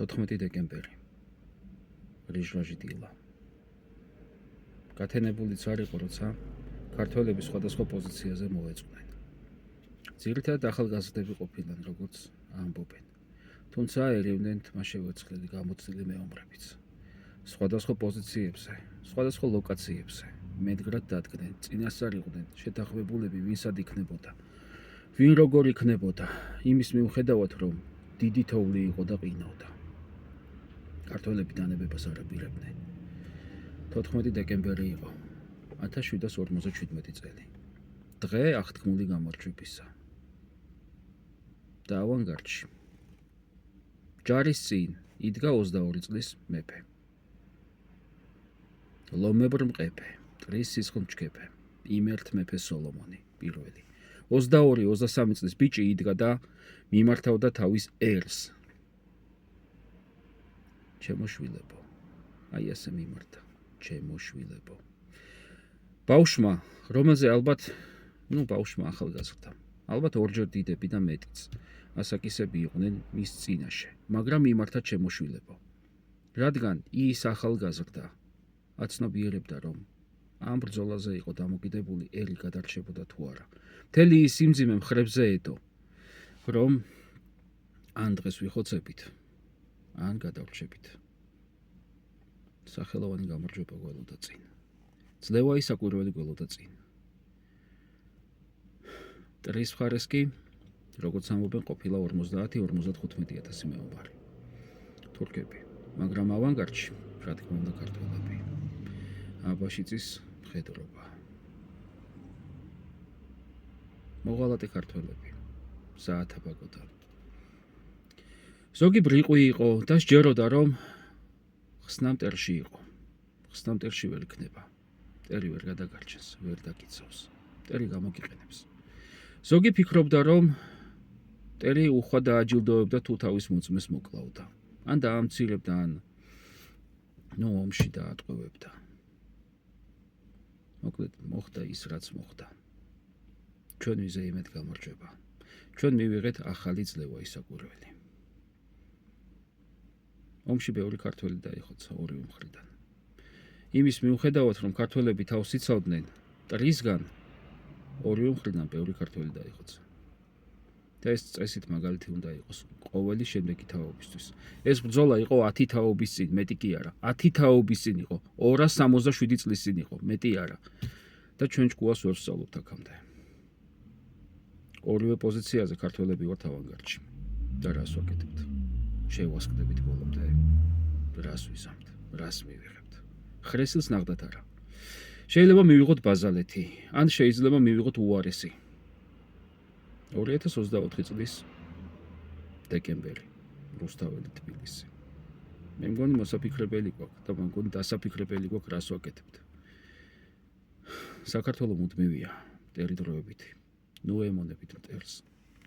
14 დეკემბერი. რიჟრაჟი დილა. გათენებულიც არ იყო, როცა ქართველები სხვადასხვა პოზიციაზე მოეწყნენ. ძირითადად ახალგაზრდები ყოფილან, როგორც ამბობენ. თუმცა ერევნენ თმა შევეცვლილი გამოცდილი მეომრებიც. სხვადასხვა პოზიციებზე, სხვადასხვა ლოკაციებზე მედგრად დადგნენ, წინასწარ იყვნენ შეთანხმებულები, ვინსად იქნებოდა, ვინ როგორ იქნებოდა, იმის მიუხედავად, რომ დიდი თოვლი იყო და ყინავდა. ქართველები დანებებას არ აპირებდნენ. 14 დეკემბერი იყო 1757 წელი. დღე აღთქმული გამარჯვებისა. და ავანგარდში ჯარის წინ იდგა 22 წლის მეფე. ლომებრ მყეფე, ტრის სისხლმჩქეფე, იმერთ მეფე სოლომონი პირველი. 22-23 წლის ბიჭი იდგა და მიმართავდა თავის ერს. ჩემოშვილებო, აი ასე მიმართა, ჩემოშვილებო. ბავშვმა, რომელზე ბავშვმა ახალგაზრდა, ალბათ ორჯერ დიდები და მეტიც, ასაკისები იყვნენ მის წინაშე, მაგრამ მიმართა ჩემოშვილებო. რადგან ის ახალგაზრდა აცნობიერებდა, რომ ამ ბრძოლაზე იყო დამოკიდებული ერი გადარჩებოდა თუ არა. მთელი ის სიმძიმე მხრებზე ედო, რომ ან დღეს ვიხოცებით, ან გადავრჩებით. სახელოვანი გამარჯვება გველოდა წინ. ძლევა ისაკვირველი გველოდა წინ. ტრის მხარეს კი, როგორც ამბობენ, ყოფილა 50-55 მეომარი. თურქები, მაგრამ ავანგარდში, რა თქმა უნდა, ქართველები. აბაშიძის მხედრობა. მოღალატე ქართველები, საათაბაგოდან. ზოგი ბრიყვი იყო და სჯეროდა, რომ ხსნა მტერში იყო. ხსნა მტერში ვერ იქნება. მტერი ვერ გადაგარჩენს, ვერ დაკიცავს. მტერი გამოგიყენებს. ზოგი ფიქრობდა, რომ მტერი უხვად დააჯილდოვებდა თუ თავის მოწმეს მოკლავდა. ან დაამცირებდა, ან ომში დაატყვევებდა. მოკლედ მოხდა ის, რაც მოხდა. ჩვენ ვიზეიმეთ გამარჯვება. ჩვენ მივიღეთ ახალი ძლევა ისაკვირველი. ომში ბევრი ქართველი დაიხოცა ორივე მხრიდან. იმის მიუხედავად, რომ ქართველები თავს იცავდნენ, ტრისგან ორივე მხრიდან ბევრი ქართველი დაიხოცა. და ეს წესით მაგალითი უნდა იყოს ყოველი შემდეგი თაობისთვის. ეს ბრძოლა იყო 10 თაობის წინ, მეტი კი არა. 10 თაობის წინ იყო, 267 წლის წინ იყო, მეტი არა. და ჩვენ ჭკუას ვერ ვსწავლობთ აქამდე. ორივე პოზიციაზე ქართველები ვართ ავანგარდში. და რას ვაკეთებთ? შევასკდებით ბოლომდე. რას ვიზამთ? რას მივიღებთ? ხრესილს ნახდათ არა. შეიძლება მივიღოთ ბაზალეთი, ან შეიძლება მივიღოთ უარესი. 2024 წლის დეკემბერი, რუსთაველი თბილისი. მე მგონი მოსაფიქრებელი გვაქვს და მგონი დასაფიქრებელი გვაქვს, რას ვაკეთებთ. საქართველო მუდმივია, მტერი დროებით. ნუ ემონებით მტერს.